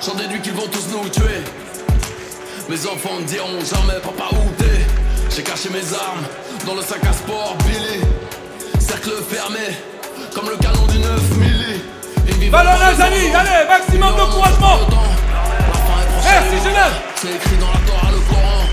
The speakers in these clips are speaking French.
J'en déduis qu'ils vont tous nous tuer. Mes enfants ne diront jamais papa où t'es. J'ai caché mes armes dans le sac à sport Billy. Cercle fermé comme le canon du 9 milli. Valona Azani, allez, maximum d'encouragement. Merci Genève. C'est écrit dans la Torah, le Coran.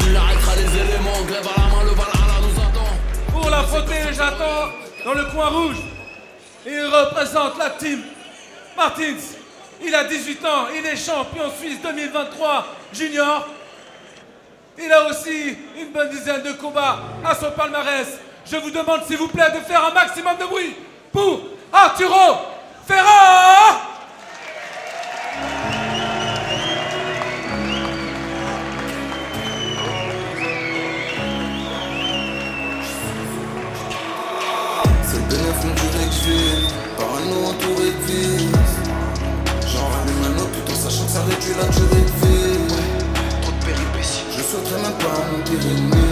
Il arrêtera les éléments, glaive à la main, le Valhalla nous attend. Pour l'affronter, j'attends dans le coin rouge. Il représente la team Martins. Il a 18 ans, il est champion suisse 2023 junior. Il a aussi une bonne dizaine de combats à son palmarès. Je vous demande s'il vous plaît de faire un maximum de bruit pour Arturo Ferra. C'est le bénéfice du exil, parano entouré de vis. J'en rallume un autre tout en sachant que ça réduit la durée de vie. Trop de péripéties. Je souhaiterais même pas mon pire ennemi.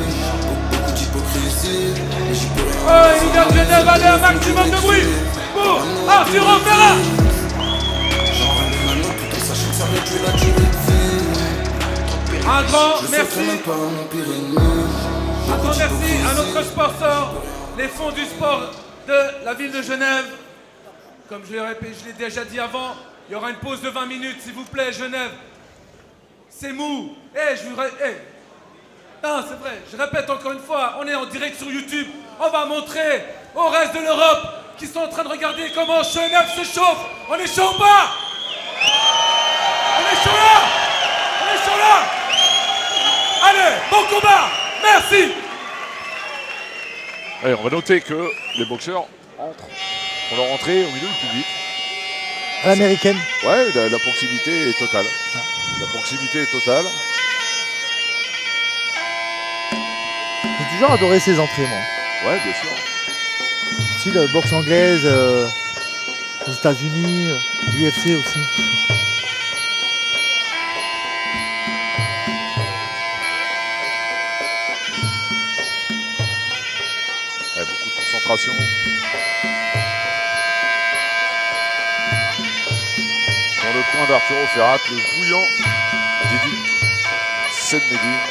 Beaucoup d'hypocrisie, mais j'y peux rien. Oh, il vient de Genève, allez, un maximum de bruit pour Arturo Ferra. J'en rallume un autre tout en sachant que ça réduit la durée de vie. Un grand Je merci. souhaiterais même pas mon pire ennemi. Un grand merci à notre sponsor, les fonds du sport de la ville de Genève. Comme je l'ai déjà dit avant, il y aura une pause de 20 minutes, s'il vous plaît, Genève. C'est mou. Non, c'est vrai, je répète encore une fois, on est en direct sur YouTube. On va montrer au reste de l'Europe qui sont en train de regarder comment Genève se chauffe. On est chaud ou pas? On est chaud là? On est chaud là? Allez, bon combat. Merci. Allez, on va noter que les boxeurs font leur entrée au milieu du public. À l'américaine. Ouais, la proximité est totale. La proximité est totale. J'ai toujours adoré ces entrées, moi. Ouais, bien sûr. Style boxe anglaise, aux États-Unis, l'UFC aussi. Ouais, beaucoup de concentration. Dans le coin d'Arturo Ferrat, le bouillant Didic Sedmedine.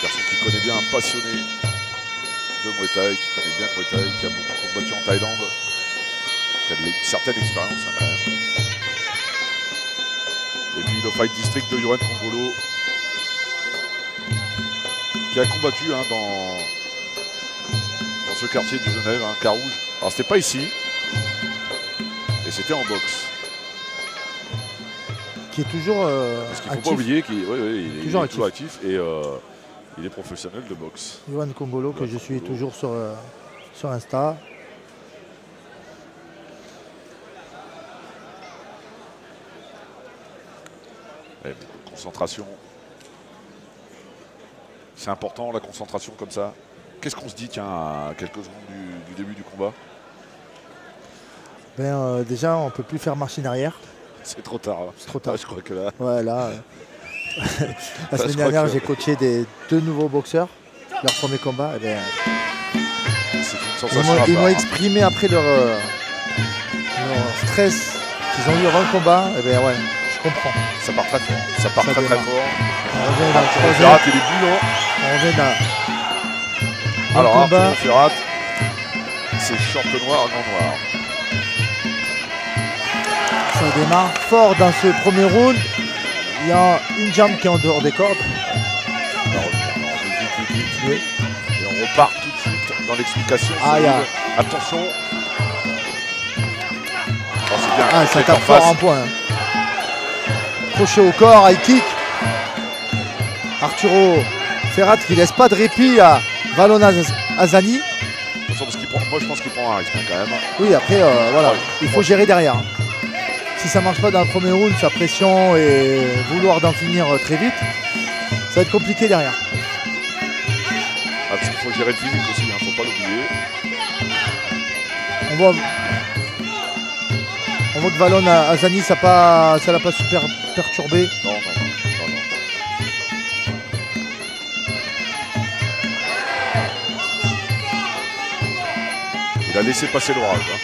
Personne qui connaît bien, un passionné de Muay Thai, qui connaît bien Muay Thai, qui a beaucoup combattu en Thaïlande, qui a une certaine expérience hein, quand même. Et puis le Fight District de Yohan Congolo, qui a combattu hein, dans ce quartier de Genève, hein, Carouge. Alors c'était pas ici, et c'était en boxe. Qui est toujours Parce qu'il ne faut pas oublier qu'il est toujours actif et il est professionnel de boxe. Yohan Congolo, que je suis toujours sur Insta. Ouais, concentration. C'est important la concentration comme ça. Qu'est-ce qu'on se dit tiens, à quelques secondes du début du combat? Déjà, on ne peut plus faire machine arrière. C'est trop tard. Hein. C'est trop tard. Ah, je crois que là. Ouais, là. La semaine dernière, j'ai coaché deux nouveaux boxeurs. Leur premier combat. C'est une sensation. Ils m'ont exprimé après leur stress qu'ils ont eu avant le combat. Et bien ouais, je comprends. Ça part très fort. Ça part très fort. On revient dans le troisième. Ferrat, il est bouillant. On revient dans alors, le combat. Arturo Ferrat, c'est short noir, non noir. Ça démarre fort dans ce premier round. Il y a une jambe qui est en dehors des cordes. Et on repart tout de suite dans l'explication. Attention. Oh, c'est bien. Ah, ça tape fort en point. Crochet au corps, high kick. Arturo Ferrat qui laisse pas de répit à Valona Azani. Parce qu'il prend, moi je pense qu'il prend un risque hein, quand même. Oui, après, voilà, il faut gérer derrière. Si ça marche pas dans le premier round, sa pression et vouloir d'en finir très vite, ça va être compliqué derrière. Ah, parce qu'il faut gérer le physique aussi, hein, faut pas l'oublier. On voit que Valona Azani, ça l'a pas super perturbé. Non. Il a laissé passer l'orage. Hein.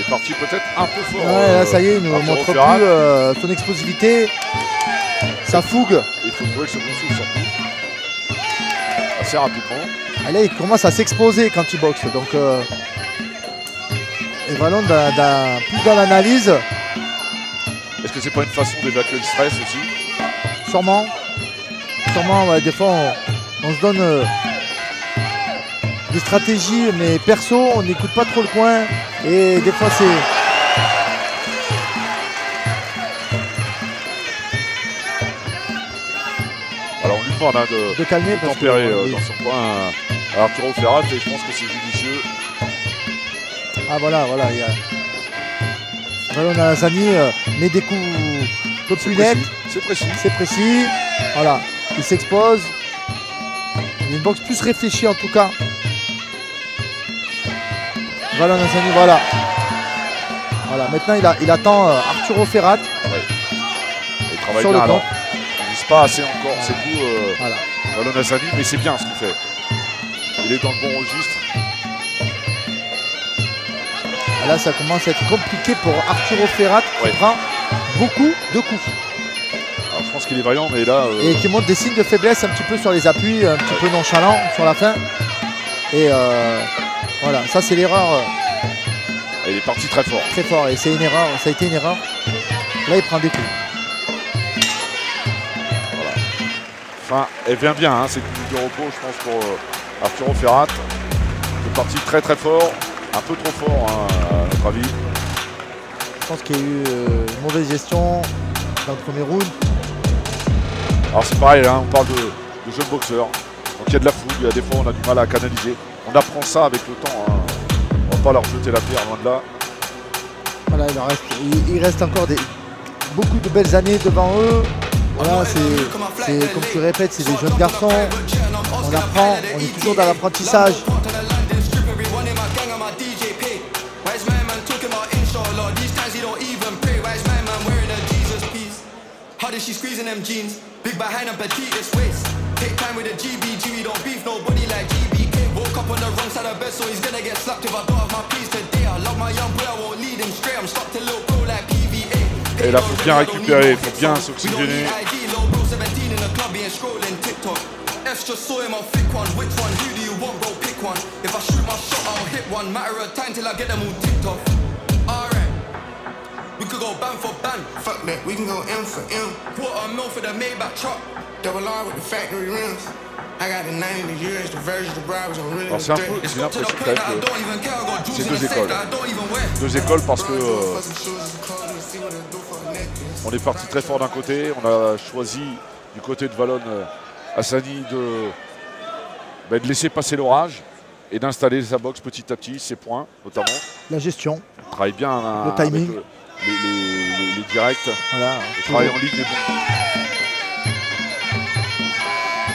parti peut-être un peu fort. Ouais, là, ça y est, il ne Arturo montre Ferrat. plus son explosivité, sa fougue. Il faut trouver le second souffle surtout. Assez rapidement. Et là, il commence à s'exposer quand il boxe. Donc, et Valon, plus dans l'analyse, Est-ce que c'est pas une façon d'évacuer le stress aussi? sûrement. Sûrement, ouais, des fois, on se donne des stratégies, mais perso, on n'écoute pas trop le coin. Et des fois, c'est... Alors on lui demande hein, de calmer parce que, tempérer oui. dans son coin à Arturo Ferrat et je pense que c'est judicieux. Ah voilà, il y a... Valon Alassani met des coups un peu plus nets. C'est précis. C'est précis. Voilà, il s'expose. Une boxe plus réfléchie en tout cas. Valon Alassani, voilà. Voilà, maintenant il attend Arturo Ferrat Il travaille sur bien le alors. compte. Il vise pas assez encore ses coups Voilà. Valon Alassani, mais c'est bien ce qu'il fait. Il est dans le bon registre. Là, ça commence à être compliqué pour Arturo Ferrat qui Ouais. prend beaucoup de coups Alors je pense qu'il est vaillant, mais là. et qui montre des signes de faiblesse un petit peu sur les appuis, un petit peu nonchalant sur la fin. Et voilà, ça c'est l'erreur il est parti très fort. très fort et c'est une erreur, ça a été une erreur. Là, il prend des coups. Enfin, elle vient bien, hein, cette minute de repos, je pense, pour Arturo Ferrat. Il est parti très très fort, un peu trop fort, hein, à notre avis. Je pense qu'il y a eu une mauvaise gestion dans le premier round. Alors c'est pareil, hein, on parle de jeunes boxeurs. Donc il y a de la fougue, il y a des fois on a du mal à canaliser. On apprend ça avec le temps. Hein. On va pas leur jeter la pierre, loin de là. Voilà, il reste encore beaucoup de belles années devant eux. Voilà, c'est comme tu répètes, c'est des jeunes garçons. On apprend, on est toujours dans l'apprentissage. How does she squeezing them jeans? Big behind and petite waist. Take time with a GBG, we don't beef nobody like GBK. Woke up on the wrong side of bed, so he's gonna get slapped if I don't have my piece today. I love my young boy, I won't lead him straight. I'm stuck to little bro like PVA. Et là, faut bien récupérer, faut bien s'oxygéner. F just saw him on thick one. Which one? Who do you want, bro? Pick one. If I shoot my shot, I'll hit one. Matter of time till I get them all ticked off. Alright. We could go band for band. Fuck that, we can go M for M. $250,000 for the Maybach truck. Double R with the factory rims. I got the 90, the years, the version, the bribes, I'm really Alors c'est un peu, legit. j'ai Got to the l'impression quand point même that I don't even care. I got que jewels c'est in the deux safe écoles. that I don't even wear. Deux écoles parce que For some shoes and clothes and see what it do for a necklace. on est parti très fort d'un côté. On a choisi du côté de Valon Alassani de laisser passer l'orage et d'installer sa boxe petit à petit, ses points notamment. La gestion, Il travaille bien hein, Le timing. avec les directs. voilà. Le travail en ligne est bon.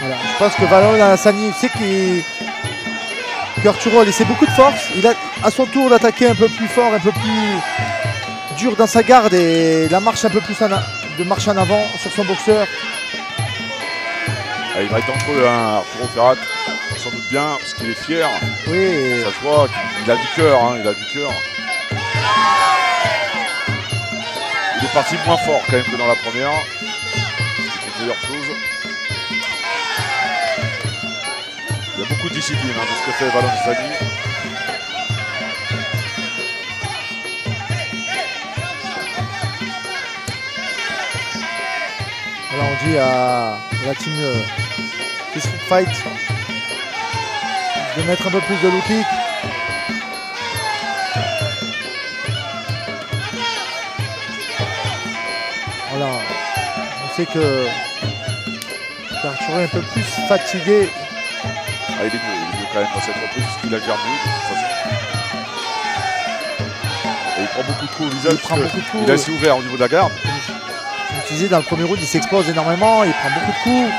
Voilà. Je pense que Valon Alassani sait qu'Arturo a laissé beaucoup de force. Il a à son tour d'attaquer un peu plus fort, un peu plus dur dans sa garde et la marche un peu plus de marche en avant sur son boxeur. Ah, il va être dangereux, hein, Arturo Ferrat, sans doute bien, parce qu'il est fier. Oui, et Ça se voit, il a du cœur, hein, il a du cœur. Il est parti moins fort quand même que dans la première. C'est une meilleure chose. Il y a beaucoup de discipline hein, de ce que fait Valon Alassani. voilà, on dit à la team Street Fight de mettre un peu plus de low kick. Voilà, on sait que Arturo est un peu plus fatigué. Ah, il est mieux quand même dans cette reprise, parce qu'il a géré mieux de toute façon. Et il prend beaucoup de coups au visage, Il prend parce beaucoup de que coups, il est assez ouvert au niveau de la garde. Comme je disais, dans le premier round, il s'expose énormément, il prend beaucoup de coups.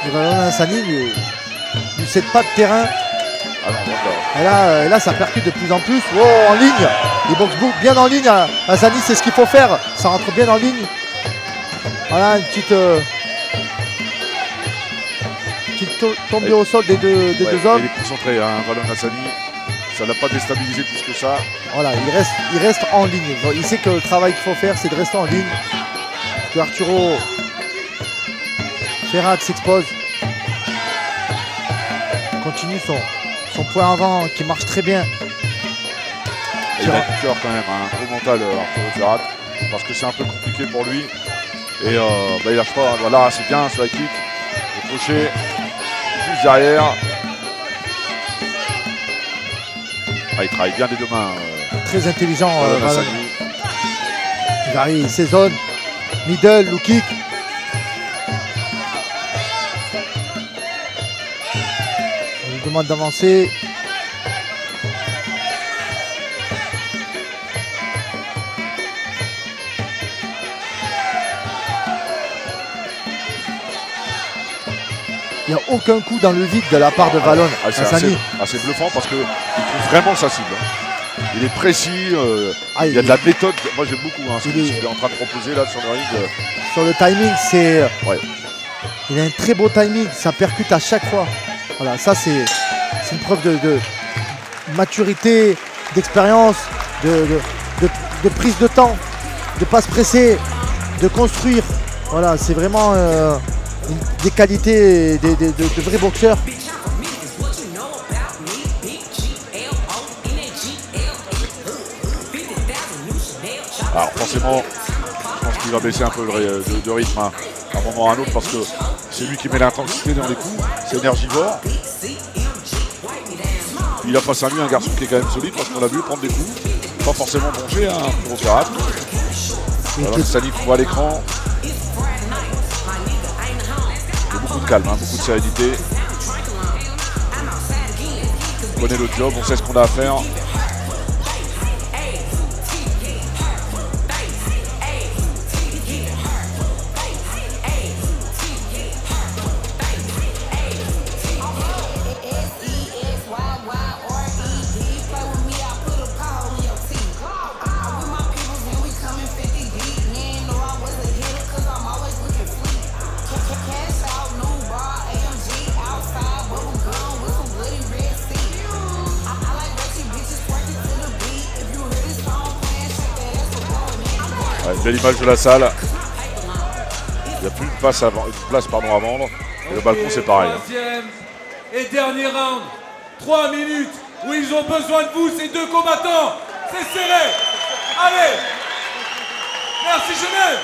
Et Valon Alassani lui cède pas de terrain. Ah non, voilà. Et là, ça percute de plus en plus. Oh, en ligne. Il boxe bien en ligne. Alassani, c'est ce qu'il faut faire. Ça rentre bien en ligne. Voilà, une petite... petite tombée au sol des deux hommes. Il est concentré, hein, Valon Hassani. Ça ne l'a pas déstabilisé plus que ça. Voilà, il reste en ligne. Il sait que le travail qu'il faut faire, c'est de rester en ligne. Parce que Arturo Ferrat s'expose. Continue son point avant qui marche très bien. Et il a du cœur quand même, un gros mental Arturo Ferrat. Parce que c'est un peu compliqué pour lui. Et il lâche pas. Voilà, c'est bien sur la kick. Le crochet juste derrière. Il travaille bien des deux mains. Très intelligent. Hassani. Il varie, il saisonne. Middle, low kick. On lui demande d'avancer. Il n'y a aucun coup dans le vide de la part de Valon Hassani. C'est assez bluffant parce qu'il trouve vraiment sa cible. Il est précis, il y a de la méthode. Moi j'aime beaucoup ce qu'il est en train de proposer là sur le ring. Sur le timing, il a un très beau timing, ça percute à chaque fois. Voilà, ça c'est une preuve de maturité, d'expérience, de prise de temps, de ne pas se presser, de construire. Voilà, c'est vraiment des qualités de vrais boxeurs. Alors forcément, je pense qu'il va baisser un peu de rythme à un moment ou à un autre parce que c'est lui qui met l'intensité dans les coups, c'est énergivore. Il a face à lui un garçon qui est quand même solide parce qu'on l'a vu prendre des coups, pas forcément manger pour Ferrat. Alors Hassani qu'on voit à l'écran. Il y a beaucoup de calme, beaucoup de sérénité. On connaît le job, on sait ce qu'on a à faire. Belle image de la salle. Il n'y a plus de place à vendre. Et le balcon c'est pareil. Troisième et dernier round. 3 minutes où ils ont besoin de vous, ces deux combattants. C'est serré. Allez. Merci Genève.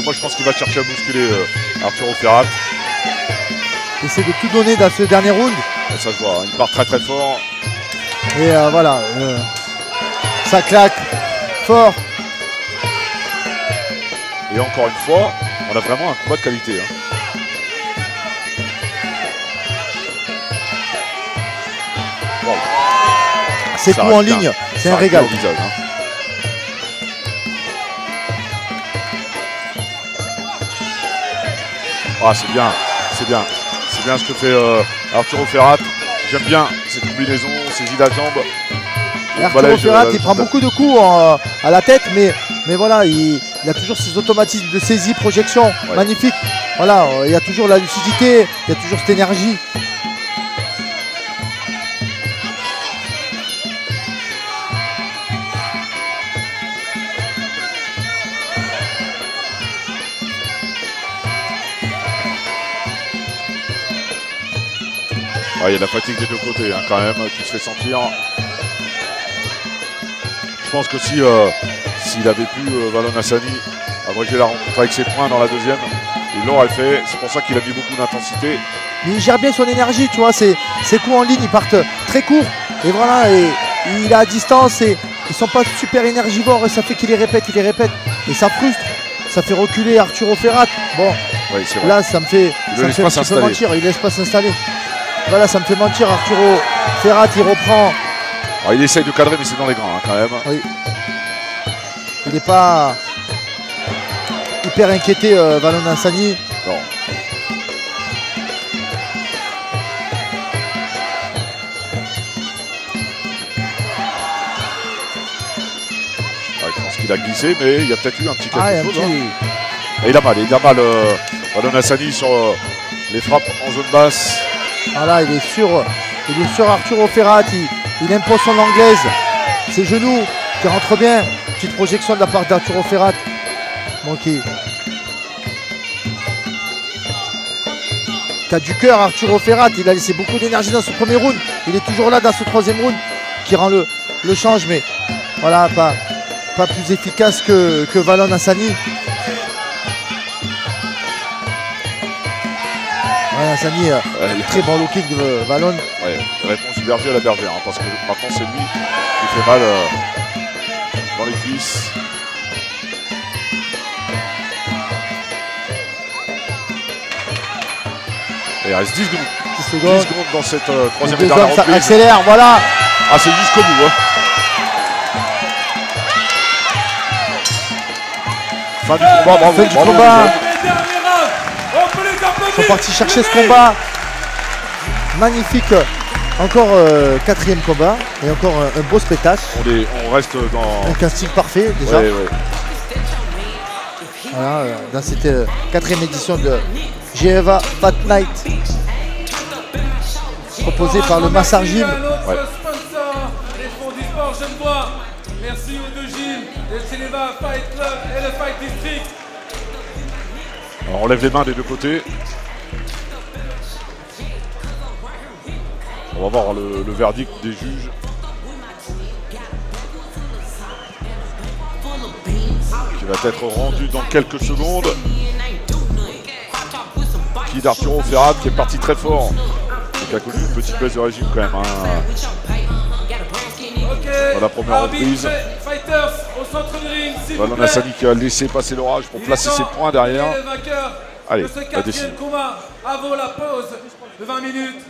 Moi je pense qu'il va chercher à bousculer Arturo Ferrat. Il essaie de tout donner dans ce dernier round. Et ça se voit, il part très très fort. Et voilà, ça claque fort. Et encore une fois, on a vraiment un combat de qualité. Wow. C'est tout en ligne, c'est un régal. Au visage, c'est bien, c'est bien. C'est bien ce que fait Arturo Ferrat. J'aime bien cette combinaison, ces vides à jambes. Arturo Ferrat, il prend beaucoup de coups à la tête, mais voilà, il a toujours ses automatismes de saisie, projection, magnifique. Voilà, il y a toujours la lucidité, il y a toujours cette énergie. Il y a la fatigue des deux côtés quand même qui se fait sentir. Je pense que s'il avait pu Valon Hassani abréger la rencontre avec ses points dans la deuxième, il l'aurait fait. C'est pour ça qu'il a mis beaucoup d'intensité. Il gère bien son énergie, tu vois, ses coups en ligne, ils partent très courts. Et voilà, et il est à distance et ils sont pas super énergivores et ça fait qu'il les répète. Et ça frustre, ça fait reculer Arturo Ferrat. Bon, là ça me fait un peu mentir, il laisse pas s'installer. Voilà, ça me fait mentir, Arturo Ferrat, il reprend. Il essaye de cadrer, mais c'est dans les grands quand même. Oui. Il n'est pas hyper inquiété, Valon Hassani. Non. qu'il a glissé, mais il y a peut-être eu un petit quelque Ah, chose. Et il a mal, Walon Hassani sur les frappes en zone basse. Voilà, il est sur Arturo Ferrat, il impose son anglaise, ses genoux qui rentrent bien, petite projection de la part d'Arturo Ferrat. Bon, qui a du cœur, Arturo Ferrat, il a laissé beaucoup d'énergie dans ce premier round, il est toujours là dans ce troisième round qui rend le change, mais voilà, pas plus efficace que Walon Hassani. Ouais, Hassani, très bon low kick de Walon. Ouais, réponse du berger à la bergère, hein, parce que maintenant c'est lui qui fait mal dans les cuisses. Et il reste 10 secondes. 10 secondes dans cette troisième et dernière reprise. Ça accélère, voilà. Ah, c'est jusqu'au bout. Hein. Fin du combat, bravo. Fin du combat. Ils sont partis chercher ce combat. Magnifique. Encore quatrième combat. Et encore un beau spectacle. On reste dans... Un casting parfait déjà. Ouais, ouais. Voilà, dans cette quatrième édition de GFA Fight Night. Proposé par le Massar Gym. Ouais. Les fonds du sport Genevois. Merci aux deux Gilles, le Geneva Fight Club et le Fight District. Alors on lève les mains des deux côtés. On va voir le verdict des juges. Qui va être rendu dans quelques secondes. Qui d'Arturo Ferrat qui est parti très fort. Qui a connu une petite baisse de régime quand même. Hein. Dans la première reprise. Walon Hassani qui a laissé passer l'orage pour placer ses points derrière. Allez, la décision. Combat avant la pause de 20 minutes.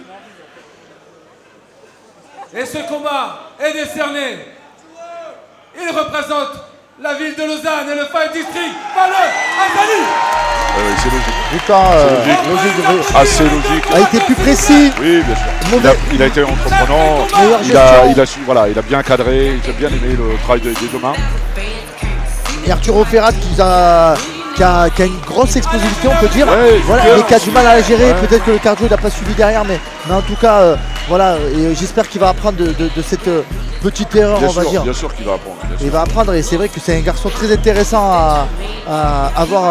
Et ce combat est décerné. Il représente la ville de Lausanne et le Fight District. Walon Hassani. C'est logique. Victoire logique. Assez logique. A été plus précis. Oui, bien sûr. Il a été entreprenant. Il a su, voilà, il a bien cadré. J'ai bien aimé le travail des deux mains. Et Arturo Ferrat qui a une grosse explosivité, on peut dire. Ouais, voilà, mais qui a du mal à la gérer. Ouais. Peut-être que le cardio n'a pas suivi derrière, mais en tout cas, voilà. Et j'espère qu'il va apprendre de cette petite erreur, on va dire. Bien sûr qu'il va apprendre. Il va apprendre, et c'est vrai que c'est un garçon très intéressant à avoir.